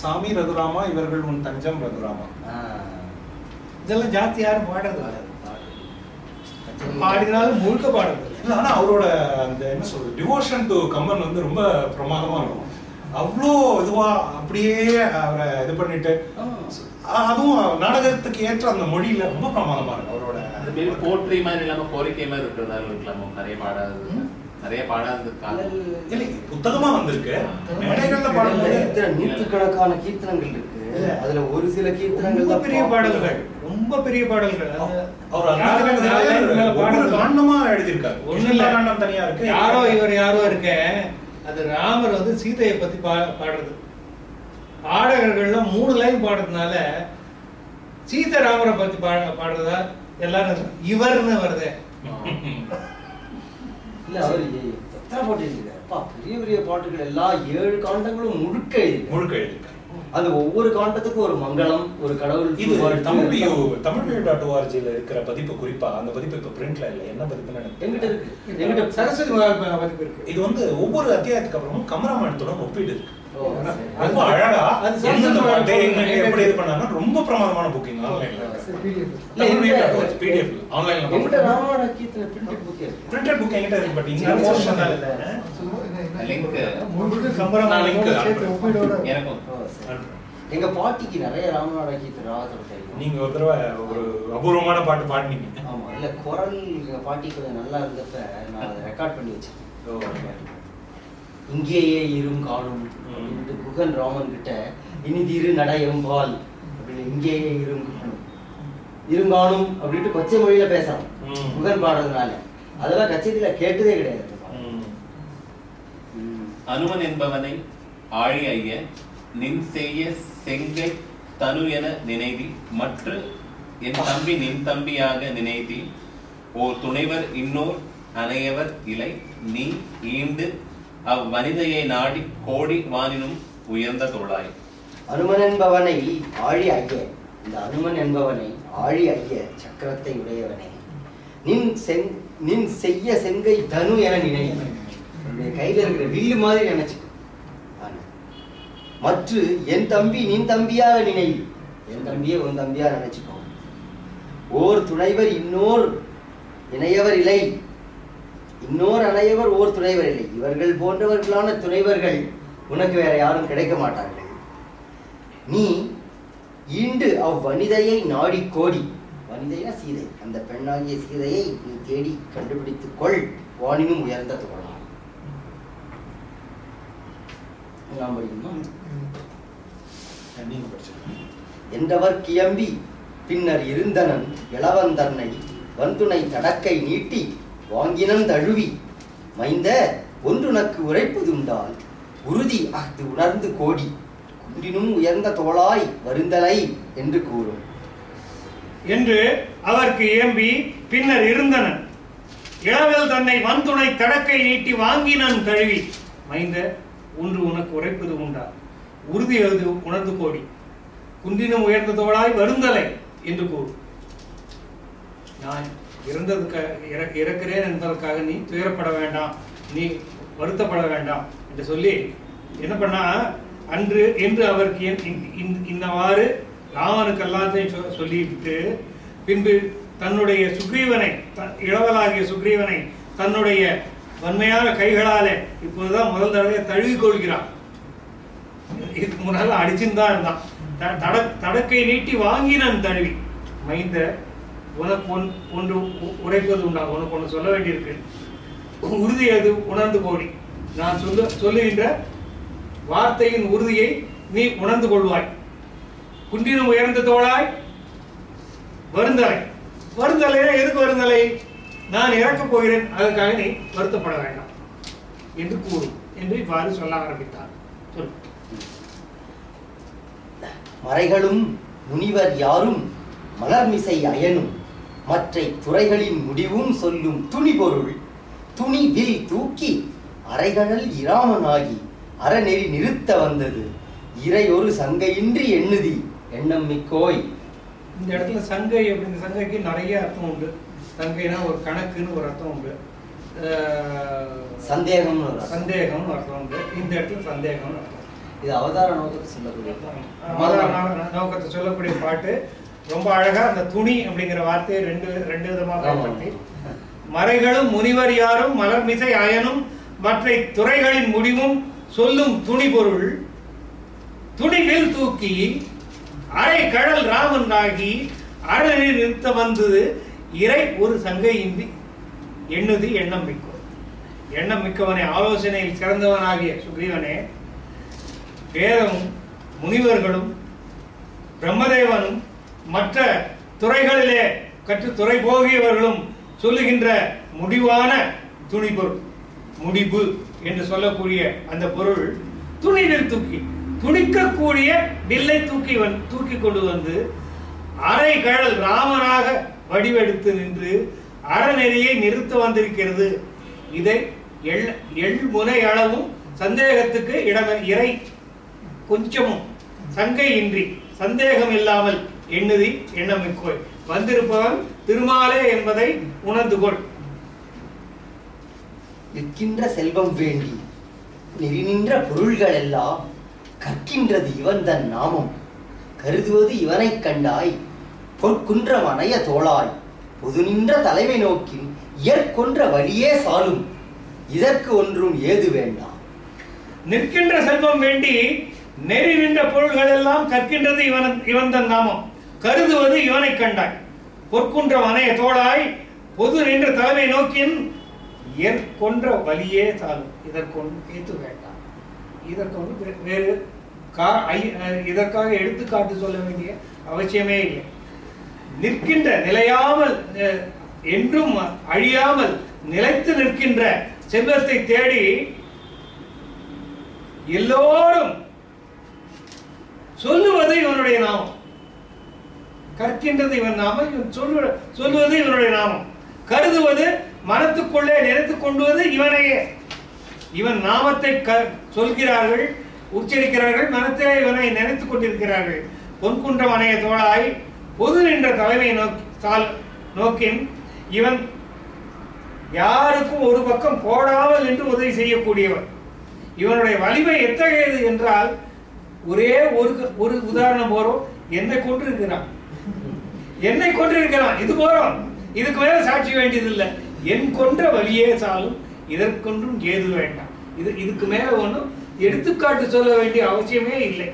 சாமி ரகுராமா இவர்கள் உன் தஞ்சம் ரகுராமா. இதெல்லாம் ஜாஸ்தி யாரும் பாடுறது பாடினாலும் முழுக்க பாடுறது. ஆனா அவரோட அந்த என்ன சொல்றது டிவோஷன் டு கம்பன் வந்து ரொம்ப பிரமாதமா இருக்கும். அவ்வளோ இதுவா அப்படியே அவரை இது பண்ணிட்டு அதுவும் நாடகத்துக்கு ஏற்ற அந்த மொழியில ரொம்ப பிரமாதமா இருக்கு. அவரோட போற்றி மாதிரி இல்லாம கோரிக்கை மாதிரி இருக்கிறதால இருக்கலாமோ நிறைய பாடாததுக்காக இல்லை புத்தகமா வந்திருக்கு. மேடைகள்ல பாடும்போது நூற்றுக்கணக்கான கீர்த்தனங்கள் இருக்கு. அதுல ஒரு சில கீர்த்தனங்கள் ரொம்ப பெரிய பாடல்கள், ரொம்ப பெரிய பாடல்கள். அவர் காண்டமா எழுதியிருக்காரு. ஒண்ணு இல்ல காண்டம் தனியா இருக்கு. யாரோ இவர் யாரோ இருக்க அது ராமர் வந்து சீதையை பத்தி பாடுறது. பாடகர்கள்லாம் 3 லைன் பாடுறதுனால சீதை ராமரை பத்தி பாடுறதா எல்லாரும் இவர்னு வருது. இல்ல அவர் எத்தனை பாட்டு எழுதிருக்காருப்பா, பெரிய பெரிய பாட்டுகள் எல்லாம் 7 காண்டங்களும் முழுக்க எழுதிருக்காரு. அது ஒவ்வொரு காண்டத்துக்கும் ஒரு மங்களம், ஒரு கடவுள். இது தமிழ்வியூ.org இருக்கிற பதிப்பு, குறிப்பா அந்த பதிப்பு இப்ப பிரிண்ட்ல இல்ல, என்ன பதிப்புன்னு என்கிட்ட இருக்கு. என்கிட்ட சரஸ்வதி பதிப்பு இருக்கு. இது வந்து ஒவ்வொரு அத்தியாயத்துக்கு அப்புறமும் கமராமாயணத்துடன் ஒப்பீடு இருக்கு. ரொம்ப அழகா எப்படி இது பண்ணாங்க, ரொம்ப பிரமாதமான புக்கிங். ஆன்லைன்ல பிடிஎஃப் ஆன்லைன்ல பிரிண்டட் புக் என்கிட்ட இருக்கு. பட் இங்க போர்ஷன் இல்ல, லிங்க் முழுக்க கம்பராமாயணம் ஒப்பீடோட எனக்கும் எங்க பாட்டிக்கு நிறைய ராமநாட கீர்த்தனை ராகத்தோட தெரியும். நீங்க ஒரு தடவை ஒரு அபூர்வமான பாட்டு பாடினீங்க. ஆமா, இல்ல குரல் எங்க பாட்டி கொஞ்சம் நல்லா இருந்தப்ப நான் அதை ரெக்கார்ட் பண்ணி வச்சேன். இங்கேயே இரும் காணும் அப்படின்ட்டு குகன் ராமன் கிட்ட இனிதிரு நடையம்பால் அப்படின்னு இங்கேயே இருங்காணும் அப்படின்ட்டு கொச்சை மொழியில பேசலாம் குகன் பாடுறதுனால. அதெல்லாம் கச்சேரியில கேட்டதே கிடையாது. அனுமன் என்பவனை ஆழி ஐய நின் செய்ய செங்கை தனு என நினைதி மற்ற என் தம்பி நின் தம்பியாக நினைதி ஓர் துணைவர் இன்னோர் அனையவர் இலை நீ ஈண்டு அவ்வனிதையை நாடி கோடி வானினும் உயர்ந்த தோளாய். அனுமன் என்பவனை ஆழி ஐய, இந்த அனுமன் என்பவனை ஆழி ஐய சக்கரத்தை உடையவனே, நின் செய்ய செங்கை தனு என நினைவு, கையில இருக்கிற வில்லு மாதிரி நினைச்சு. மற்ற என் தம்பி நின் தம்பியாக நினைவு, என் தம்பியை உன் தம்பியா நினைச்சுக்கோ. ஓர் துணைவர் இன்னோர் இணையவர் இல்லை, இன்னோர் அணையவர் ஓர் துணைவர் இல்லை. இவர்கள் போன்றவர்களான துணைவர்கள் உனக்கு வேற யாரும் கிடைக்க மாட்டார்கள். நீ ஈண்டு அவ்வனிதையை நாடி கோடி, வனிதையா சீதை, அந்த பெண்ணாகிய சீதையை நீ தேடி கண்டுபிடித்துக் கொள், வானினும் உயர்ந்த தோழா. என்றவர் கியம்பி பின்னர் இருந்தனன் இளவன் தன்னை வந்துனை தடக்கை நீட்டி வாங்கினன் தழுவி மைந்த ஒன்றுனக்கு உரைப்பதுண்டால் உறுதி அஃது உணர்ந்து கோடி குன்றினும் உயர்ந்த தோளாய் வருந்தலை என்று கூறும் என்று அவருக்கு ஏம்பி பின்னர் இருந்தனன் இளவல் தன்னை வந்துனை தடக்கை நீட்டி வாங்கினன் தழுவி மைந்த ஒன்று உனக்கு உரைப்பது உண்டா உறுதி அது உணர்ந்து கோடி குன்றினும் உயர்ந்த தோளாய் வருந்தலை என்று கூறும். நான் இறக்கிறேன் என்பதற்காக நீ துயரப்பட வேண்டாம், நீ வருத்தப்பட வேண்டாம் என்று சொல்லி என்ன பண்ணா, அன்று என்று அவருக்கு இந்தவாறு ராமனுக்கு எல்லாத்தையும் சொல்லிவிட்டு பின்பு தன்னுடைய சுக்ரீவனை, இளவலாகிய சுக்ரீவனை தன்னுடைய வன்மையான கைகளாலே இப்போதுதான் முதல் தடவை தழுவி கொள்கிறான். இதுக்கு முன்னால அடிச்சுதான் இருந்தான். தடக்கை நீட்டி வாங்கினான் தழுவி மைந்த உனக்கு ஒன்று உரைப்பது உண்டா, உனக்கு ஒன்று சொல்ல வேண்டியிருக்கு, உறுதி அது உணர்ந்து கோடி. நான் சொல்லுகின்ற வார்த்தையின் உறுதியை நீ உணர்ந்து கொள்வாய். குன்றினும் உயர்ந்த தோளாய் வருந்தலை. வருந்தலையா எதுக்கு வருந்தலை? நான் இறக்கப் போகிறேன், அதற்காக நீ வருத்தப்பட வேண்டாம் என்று கூறும் என்று இவ்வாறு சொல்ல ஆரம்பித்தார். சொல். மறைகளும் முனிவர் யாரும் மலர்மிசை அயனும் மற்றை துறைகளின் முடிவும் சொல்லும் துணி பொருள் துணி வில் தூக்கி அரைகடல் இராமனாகி அறநெறி நிறுத்த வந்தது இறை ஒரு சங்கையின்றி எண்ணுதி எண்ணம் மிக்கோய். இந்த இடத்துல சங்கை அப்படிங்கிற சங்கைக்கு நிறைய அர்த்தம் உண்டு. சங்கைனா ஒரு கணக்குன்னு ஒரு அர்த்தம் உண்டு, சந்தேகம்னு அர்த்தம் உண்டு. இந்த இடத்துல சந்தேகம்னு அர்த்தம். இது அவதார நோக்கத்தை சொல்லக்கூடிய நோக்கத்தை சொல்லக்கூடிய பாட்டு. ரொம்ப அழகா அந்த துணி அப்படிங்கிற வார்த்தையை ரெண்டு விதமாக பயன்படுத்தி, மறைகளும் முனிவர் யாரும் மலர்மிசை அயனும் மற்ற துறைகளின் முடிவும் சொல்லும் துணி பொருள் துணிவில் தூக்கி அரை கடல் ராமன் ஆகி அரணி நிறுத்த வந்தது இறை ஒரு சங்கை இன்றி எண்ணுது எண்ணம் மிக்கோ. எண்ணம் மிக்கவனே, ஆலோசனையில் சிறந்தவனாகிய சுக்ரீவனே, வேதமும் முனிவர்களும் பிரம்மதேவனும் மற்ற துறைகளிலே கற்று துறை போகியவர்களும் சொல்லுகின்ற முடிவான துணிபொருள் முடிவு என்று சொல்லக்கூடிய அந்த பொருள் துணிவில் தூக்கி, துணிக்கக்கூடிய வில்லை தூக்கி கொண்டு வந்து அரை கழல் ராமனாக வடிவெடுத்து நின்று அறநெறியை நிறுத்த வந்திருக்கிறது. இதை எள்முனை அளவும் சந்தேகத்துக்கு இறை கொஞ்சமும் சங்கையின்றி சந்தேகம் இல்லாமல் எண்ணுதி எண்ணமிக்கோய் வந்திருப்பவன் திருமாலே என்பதை உணர்ந்து கொள். நிற்கின்ற செல்வம் வேண்டி நெறி நின்ற பொருள்கள் எல்லாம் கற்கின்றது இவன் தன் நாமம், கருதுவது இவனை கண்டாய் பொற்குன்றம் அணைய தோளாய் பொது நின்ற தலைமை நோக்கின் இயற்கொன்ற வழியே சாலும் இதற்கு ஒன்றும் ஏது வேண்டாம். நிற்கின்ற செல்வம் வேண்டி நெறி நின்ற பொருள்கள் எல்லாம் கற்கின்றது இவன் தன் நாமம், கருதுவது இவனை கண்டாய் பொற்குன்றம் அணைய தோளாய் பொது நின்ற தலைமை நோக்கின் ஏற்கொன்ற வழியே சாலும் இதற்கொன்று ஏத்து வேண்டாம். இதற்கொன்று வேறு இதற்காக எடுத்துக்காட்டு சொல்ல வேண்டிய அவசியமே இல்லை. நிற்கின்ற நிலையாமல் என்றும் அழியாமல் நிலைத்து நிற்கின்ற செல்வத்தை தேடி எல்லோரும் சொல்லுவது இவனுடைய நாமம், கற்கின்றது இவன் நாமம், இவன் சொல்லுவது இவனுடைய நாமம், கருதுவது மனத்துக்குள்ளே நினைத்துக் கொண்டுவது இவனையே. இவன் நாமத்தை சொல்கிறார்கள், உச்சரிக்கிறார்கள், மனத்திலே இவனை நினைத்துக் கொண்டிருக்கிறார்கள். பொன்குன்றம் அணைய தோளாய் பொது நின்ற தலைமை நோக்கின் இவன் யாருக்கும் ஒரு பக்கம் போடாமல் என்று உதவி செய்யக்கூடியவன். இவனுடைய வலிமை எத்தகையது என்றால் ஒரே ஒரு உதாரணம் போறோம். என்னை கொண்டிருக்கிறான், என்னை கொண்டிருக்கிறான், இது போறோம், இதுக்கு மேல சாட்சி வேண்டியதில்லை. என் கொன்ற வழியே சாலும் இதற்கொன்றும் ஏது வேண்டாம். இதுக்கு மேல ஒன்றும் எடுத்துக்காட்டு சொல்ல வேண்டிய அவசியமே இல்லை.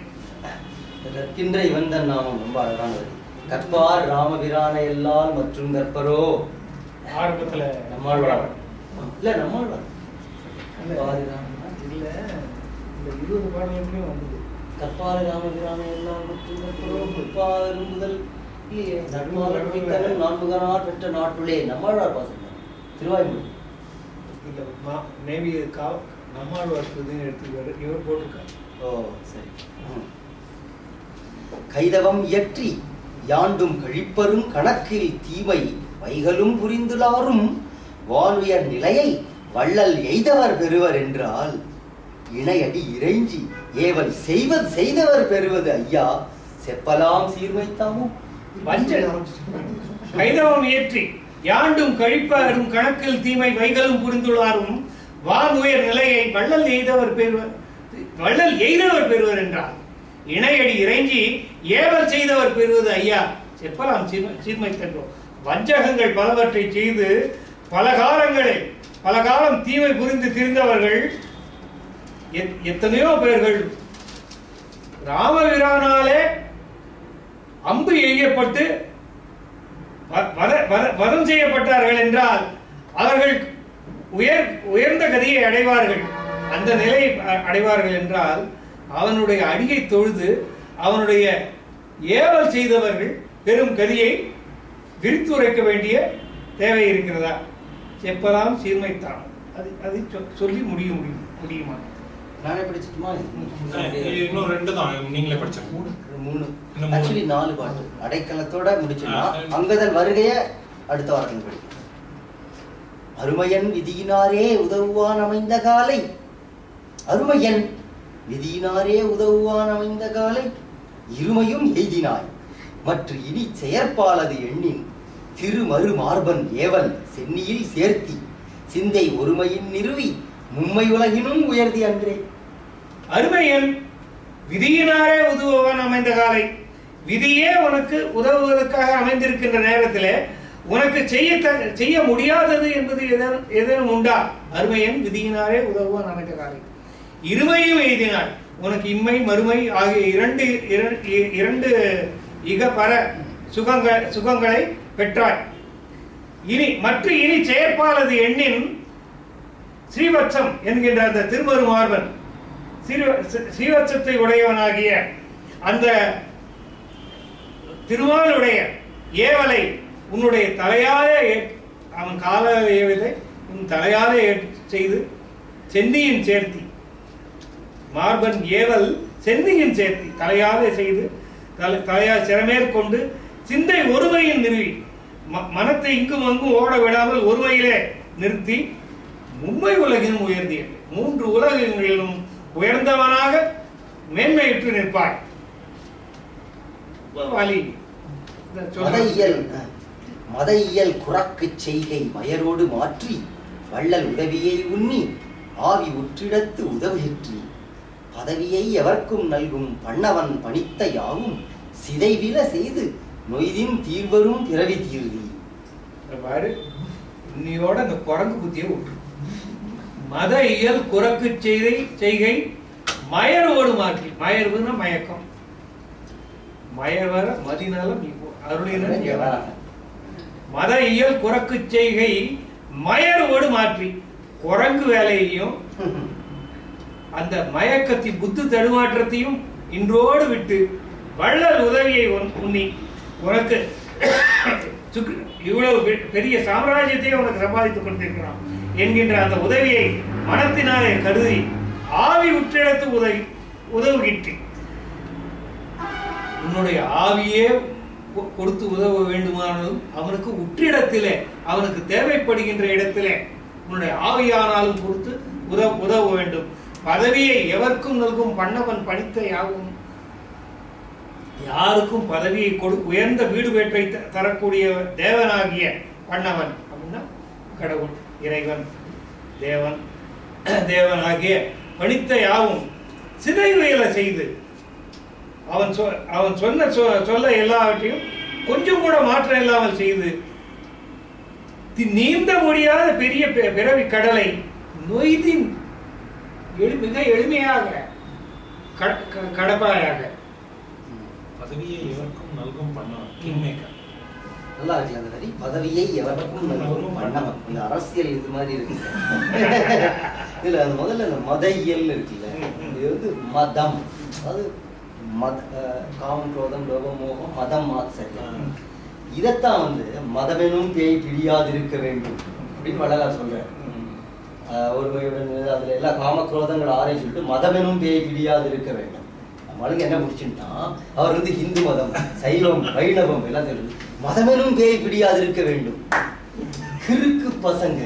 கற்கின்ற இவன் தன் நாமம் ரொம்ப அழகானது. கற்பார் ராமபிரானை எல்லால் மற்றும் கற்பரோ. ஆரம்பத்துல நம்மாழ்வார் இல்ல, நம்மாழ்வார் இல்ல, இந்த 20 பாடலுமே வந்தது. கற்பார் ராமபிரானை எல்லால் மற்றும் கற்பரோ கற்பாரும் முதல் நட்மாளர் நான்முகனார் பெற்ற நாட்டுள்ளே நம்மாழ்வார் பாசம் திருவாய்மொழி இல்ல, மேபி நம்மாழ்வார் எடுத்து இவர் போட்டிருக்காரு. ஓ சரி. கைதவம் இயற்றி யாண்டும் கழிப்பரும் கணக்கில் தீமை வைகளும் புரிந்துளாரும் வானுயர் நிலையை வள்ளல் எய்தவர் பெறுவர் என்றால் இணையடி இறைஞ்சி ஏவல் செய்தவர் பெறுவது ஐயா செப்பலாம் சீர்மைத்தாமோ. கைதவம் இயற்றி யாண்டும் கழிப்பரும் கணக்கில் தீமை வைகளும் புரிந்துள்ளாரும் வானுயர் நிலையை வள்ளல் எய்தவர் பெறுவர் என்றால் இணையடி இறைஞ்சி ஏவல் செய்தவர் பெறுவது ஐயா செப்பலாம் சீர்மை தன்றோம். வஞ்சகங்கள் பலவற்றை செய்து பல காலம் தீமை புரிந்து திரிந்தவர்கள் எத்தனையோ பேர்கள் ராமபிரானாலே அம்பு எய்யப்பட்டு வதம் செய்யப்பட்டார்கள் என்றால் அவர்கள் உயர்ந்த கதியை அடைவார்கள். அந்த நிலையை அடைவார்கள் என்றால் அவனுடைய அடியை தொழுது அவனுடைய ஏவல் செய்தவர்கள் பெரும் கதியை விரித்துரைக்க வேண்டிய தேவை இருக்கிறதா? செப்பலாம் சீர்மைத்தான். அதை சொல்லி முடியுமா? நானே படிச்சுட்டுமா? இன்னும் 2 தான் நீங்களே படிச்சீங்க. 3 ஆக்சுவலி 4 பாட்டு அடைக்கலத்தோட முடிச்சுனா அங்கதன் வருகைய அடுத்த வாரம் படிக்கும். அருமையன் விதியினாரே உதவுவான் அமைந்த காலை, அருமையன் விதியினாரே உதவுவான் அமைந்த காலை இருமையும் எய்தினாய் மற்ற இனி செயற்பாலது எண்ணின் திருமறு மார்பன் ஏவல் சென்னியில் சேர்த்தி சிந்தை ஒருமையின் நிறுவி மும்மை உலகினும் உயர்த்தி அன்றே. அருமையன் விதியினாரே உதவுவான் அமைந்த காலை, விதியே உனக்கு உதவுவதற்காக அமைந்திருக்கின்ற நேரத்தில் உனக்கு செய்ய முடியாதது என்பது ஏதேனும் உண்டா? அருமையன் விதியினாரே உதவுவான் அமைந்த காலை இருமையும் எய்தினார். உனக்கு இம்மை மறுமை ஆகிய இரண்டு இகபர சுகங்களை பெற்றாய். இனி செயற்பாலது எண்ணின் ஸ்ரீவத்சம் என்கின்ற அந்த திருமருமார்பன் ஸ்ரீவத்சத்தை உடையவனாகிய அந்த திருமாலுடைய ஏவலை உன்னுடைய தலையாலே அவன் கால ஏவலை உன் தலையாலே செய்து சென்னியின் சேர்த்தி, மார்பன் ஏவல் சென்னியின் சேர்த்தி தலையாக செய்து தலையால் சிறமேற்கொண்டு சிந்தை ஒருமையின் நிறுவி மனத்தை இங்கும் அங்கும் ஓட விடாமல் ஒருமையிலே நிறுத்தி மும்மை உலகினும் உயர்ந்திய 3 உலகங்களிலும் உயர்ந்தவனாக மேன்மையுற்று நிற்பாய். வாலி மத இயல் குறக்கு செய்கை மயரோடு மாற்றி வள்ளல் உதவியை உண்ணி ஆவி உற்றிடத்து உதவியற்றி பதவியை எவர்க்கும் நல்கும் பண்ணவன் பணித்த யாவும் சிதைவில செய்து நொய்தின் தீர்வரும் பிறவி தீர்வி. பாரு, இன்னையோட அந்த குரங்கு புத்தியை விட்டு மத இயல் குறக்கு செய்கை மயரோடு மாற்றி, மயர்வுன்னா மயக்கம், மயர் வர மதிநலம் அருளின மத இயல் குறக்கு செய்கை மயரோடு மாற்றி குரங்கு வேலையையும் அந்த மயக்கத்தின் புத்து தடுமாற்றத்தையும் இன்றோடு விட்டு வள்ளல் உதவியை உண்ணி உனக்கு இவ்வளவு பெரிய சாம்ராஜ்யத்தை உனக்கு சம்பாதித்துக் கொண்டிருக்கிறான் என்கின்ற அந்த உதவியை மனத்தினாலே கருதி ஆவி உற்றிடத்து உதவுகிட்டு உன்னுடைய ஆவியே கொடுத்து உதவ வேண்டுமானாலும் அவனுக்கு உற்றிடத்திலே, அவனுக்கு தேவைப்படுகின்ற இடத்திலே உன்னுடைய ஆவியானாலும் கொடுத்து உதவ வேண்டும். பதவியை எவர்க்கும் நல்கும் பண்ணவன் பணித்த யாவும், யாருக்கும் பதவியை உயர்ந்த வீடு பேற்றை தரக்கூடிய தேவனாகிய பண்ணவன் அப்படின்னா கடவுள், இறைவன், தேவனாகிய பணித்த யாவும் சிதைவையில செய்து அவன் சொல்ல எல்லாவற்றையும் கொஞ்சம் கூட மாற்றம் இல்லாமல் செய்து நீந்த முடியாத பெரிய பிறவி கடலை நொய்தின் மிக எளிமையாக கடப்பாயாக பதவியை எவருக்கும் நல்கும் பண்ணவன். நல்லா இருக்குல்ல அந்த வரி, பதவியை எவருக்கும் நல்கும் பண்ணவன். இந்த அரசியல் இது மாதிரி இருக்கு. இதுல முதல்ல இந்த மத இயல் இருக்குல்ல, இது வந்து மதம், அதாவது காமம் குரோதம் லோகம் மோகம் மதம் ஆச்சரியம். இதைத்தான் வந்து மதமெனும் பேய் பிடியாதிருக்க வேண்டும் அப்படின்னு வள்ளலார் சொல்றாரு. ஒரு வகையுடன் அதுல எல்லா காமக்ரோதங்கள் ஆரையும் சொல்லிட்டு மதமெனும் பேய் பிடியாதிருக்க வேண்டும். நம்மளுக்கு என்ன பிடிச்சுன்னா அவர் வந்து ஹிந்து மதம், சைவம், வைணவம் எல்லாம் தெரியுது. மதமெனும் பேய் பிடியாதிருக்க வேண்டும். கிறுக்கு பசங்க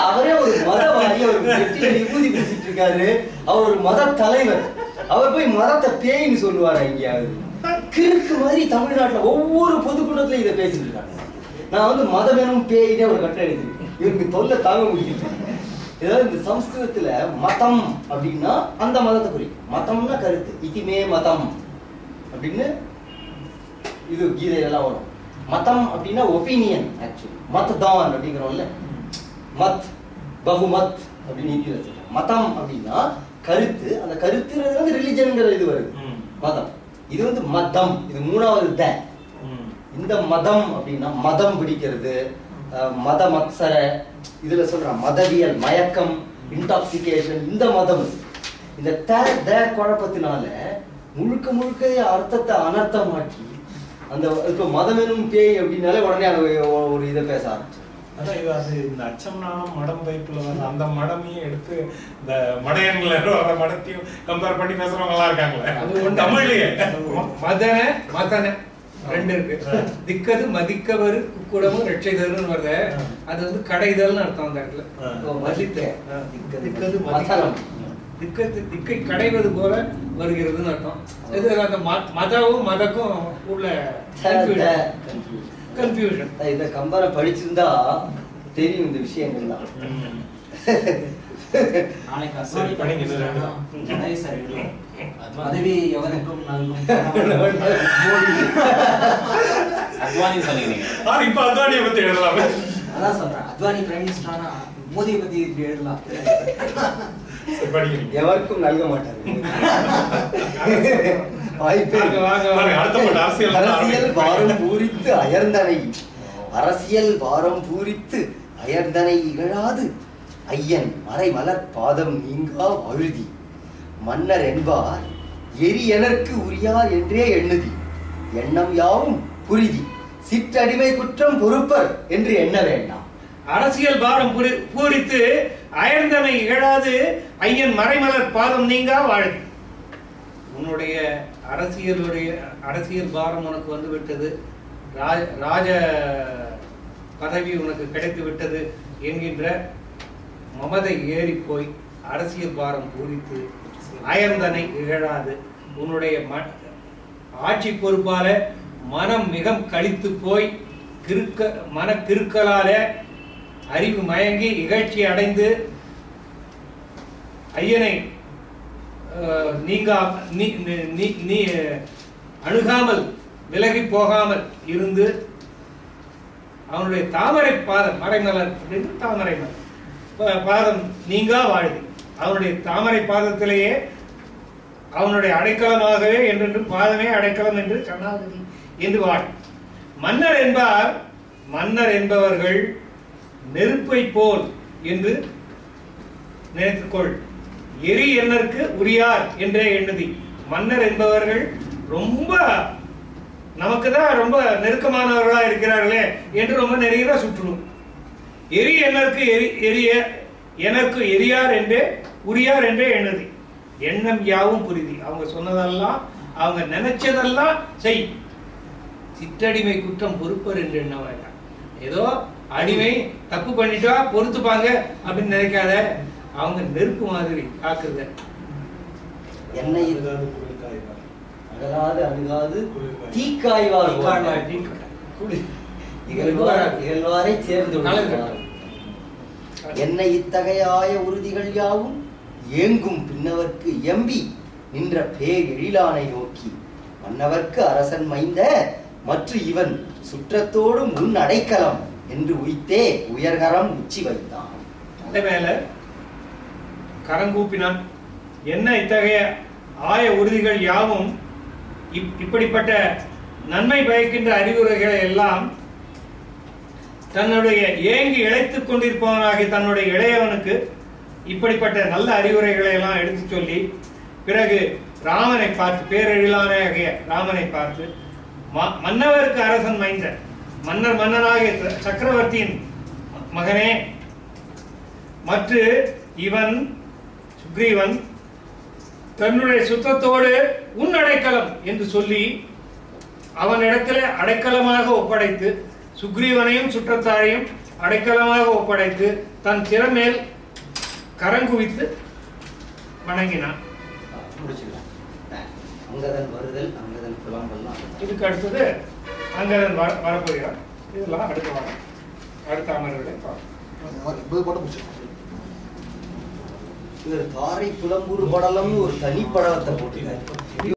அவரே ஒரு மதவாதி, அவருக்கு விபூதி பூசிட்டு இருக்காரு, அவர் ஒரு மத தலைவர், அவர் போய் மதத்தை பேய்ன்னு சொல்லுவாரா எங்கேயாவது? கிறுக்கு மாதிரி தமிழ்நாட்டுல ஒவ்வொரு பொதுக்கூட்டத்திலும் இதை பேசிட்டு இருக்காங்க. நான் வந்து மதமெனும் பேயினே ஒரு கட்டளை எழுதிருக்கேன், இவருக்கு தொல்லை தாங்க முடியும். ஏதாவது இந்த சம்ஸ்கிருதத்துல மதம் அப்படின்னா அந்த மதத்தை குறிக்கும். மதம்னா கருத்து, இதிமே மதம் அப்படின்னு இது கீதையெல்லாம் வரும். மதம் அப்படின்னா ஒப்பீனியன், ஆக்சுவலி மத்தான் அப்படிங்கிறோம்ல, மத் பகுமத் அப்படின்னு இந்தியில சொல்றோம். மதம் அப்படின்னா கருத்து, அந்த கருத்துறது வந்து ரிலிஜன்ங்கிற இது வருது மதம். இது வந்து மதம், இது மூணாவது த. இந்த மதம் அப்படின்னா மதம் பிடிக்கிறது, மத மத்சர, இதுல சொல்ற மதவியல், மயக்கம், இன்டாக்சிகேஷன், இந்த மதம். இந்த த குழப்பத்தினால முழுக்க முழுக்க அர்த்தத்தை அனர்த்தமாக்கி அந்த இப்ப மதமெனும் பேய் அப்படின்னாலே உடனே ஒரு இதை பேச ஆரம்பிச்சு. அதான் இது அது இந்த அச்சம் நாணம் மடம் வைப்புல வந்து அந்த மடமையும் எடுத்து இந்த மடையன்களை மடத்தையும் கம்பேர் பண்ணி பேசுறவங்க எல்லாம் இருக்காங்களே, அது தமிழ்லயே மதன ரெண்டு இருக்கு. திக்கது மதிக்கவரு குக்குடமும் ரட்சைதல்னு வருது, அது வந்து கடைதல்னு அர்த்தம். அந்த இடத்துல திக்கது மதிக்கலம், திக்கை கடைவது போல வருகிறதுன்னு அர்த்தம். இது அந்த மதமும் மதக்கும் உள்ள கன்ஃபியூஷன். இத கம்பரை படிச்சிருந்தா தெரியும் இந்த விஷயங்கள்லாம். பதவி எவருக்கும் நல்கும் அத்வானி சொன்னீங்க. இப்ப அத்வானியை பத்தி எழுதலாமே. அதான் சொல்றேன், அத்வானி பிரைம் மினிஸ்டர் ஆனா மோதியை பத்தி இப்படி எழுதலாம். எவருக்கும் நல்க மாட்டாரு. அரசியல் பாரம் பூரித்து அயர்ந்தனை, அரசியல் பாரம் பூரித்து அயர்ந்தனை இகழாது ஐயன் மறை மலர் பாதம் நீங்கா வழுதி மன்னர் என்பார் எரி எனக்கு உரியார் என்றே எண்ணுதி எண்ணம் யாவும் புரிதி சிற்றடிமை குற்றம் பொறுப்பர் என்று எண்ண வேண்டாம். அரசியல் பாரம் பூரித்து அயர்ந்தனை இகழாது ஐயன் மறைமலர் பாதம் நீங்கா வாழ்க. உன்னுடைய அரசியல் பாரம் உனக்கு வந்து விட்டது, ராஜ பதவி உனக்கு கிடைத்து விட்டது என்கின்ற மமதை ஏறி போய் அரசியல் பாரம் பூரித்து அயர்ந்தனை இகழாது உன்னுடைய ஆட்சி பொறுப்பால மனம் மிகம் கழித்து போய் மன கிருக்கலால அறிவு மயங்கி இகழ்ச்சி அடைந்து ஐயனை நீ அணுகாமல் விலகி போகாமல் இருந்து அவனுடைய தாமரை பாதம், மறைமலர் தாமரை பாதம் நீங்கா வாழ்க. அவனுடைய தாமரை பாதத்திலேயே அவனுடைய அடைக்கலமாகவே என்றென்று பாதமே அடைக்கலம் என்று சரணாகதி என்று வாழ். மன்னர் என்பவர்கள் நெருப்பை போல் என்று நினைத்துக்கொள். எரி என்னற்கு உரியார் என்றே எண்ணுதி. மன்னர் என்பவர்கள் ரொம்ப நமக்கு தான் ரொம்ப நெருக்கமானவர்களா இருக்கிறார்களே என்று ரொம்ப நெருங்கினா சுற்றணும். எரி என்னற்கு எனக்கு எரியார் என்றே உரியார் என்றே எண்ணுதி. எண்ணம் யாவும் புரிதி. அவங்க சொன்னதெல்லாம் அவங்க நினைச்சதெல்லாம் செய். சிற்றடிமை குற்றம் பொறுப்பர் என்று எண்ண வேண்டாம். ஏதோ அடிமை தப்பு பண்ணிட்டா பொறுத்துப்பாங்க அப்படின்னு நினைக்காத. அவங்க நெருப்பு மாதிரி காக்குறது. என்னை அகலாது அணுகாது தீக்காய்வார் இகழ்வாரை சேர்ந்து என்னை இத்தகையாய உறுதிகள் யாவும் ஏங்கும் பின்னவர்க்கு எம்பி நின்ற பேர் எழிலானை நோக்கி மன்னவர்க்கு அரசன் மைந்த மற்ற இவன் சுற்றத்தோடு முன் அடைக்கலம் என்று உய்த்தே உயர்கரம் உச்சி வைத்தான். மேல கரங்கூப்பினான். என்ன இத்தகைய ஆய உறுதிகள் யாவும் இப்படிப்பட்ட நன்மை பயக்கின்ற அறிவுரைகளை எல்லாம் தன்னுடைய ஏங்கி இழைத்துக் கொண்டிருப்பவனாகிய தன்னுடைய இளையவனுக்கு இப்படிப்பட்ட நல்ல அறிவுரைகளை எல்லாம் எடுத்து சொல்லி பிறகு ராமனை பார்த்து, பேரெழிலானாகிய ராமனை பார்த்து, மன்னவருக்கு அரசன் மைந்த மன்னனாகிய சக்கரவர்த்தியின் மகனே, மற்ற இவன் சுக்ரீவன் தன்னுடைய சுத்தத்தோடு உன் அடைக்கலம் என்று சொல்லி அவனிடத்திலே அடைக்கலமாக ஒப்படைத்து, சுக்ரீவனையும் சுற்றத்தாரையும் அடைக்கலமாக ஒப்படைத்து தன் சிறமேல் கரங்குவித்து வணங்கினான். இதுக்கு அடுத்தது அங்கதன் வரப்போகிறார். இதெல்லாம் அடுத்த அமர்வுகளை தாரை புலம்பூர் படலம்னு ஒரு தனி படலத்தை போட்டுருக்காரு.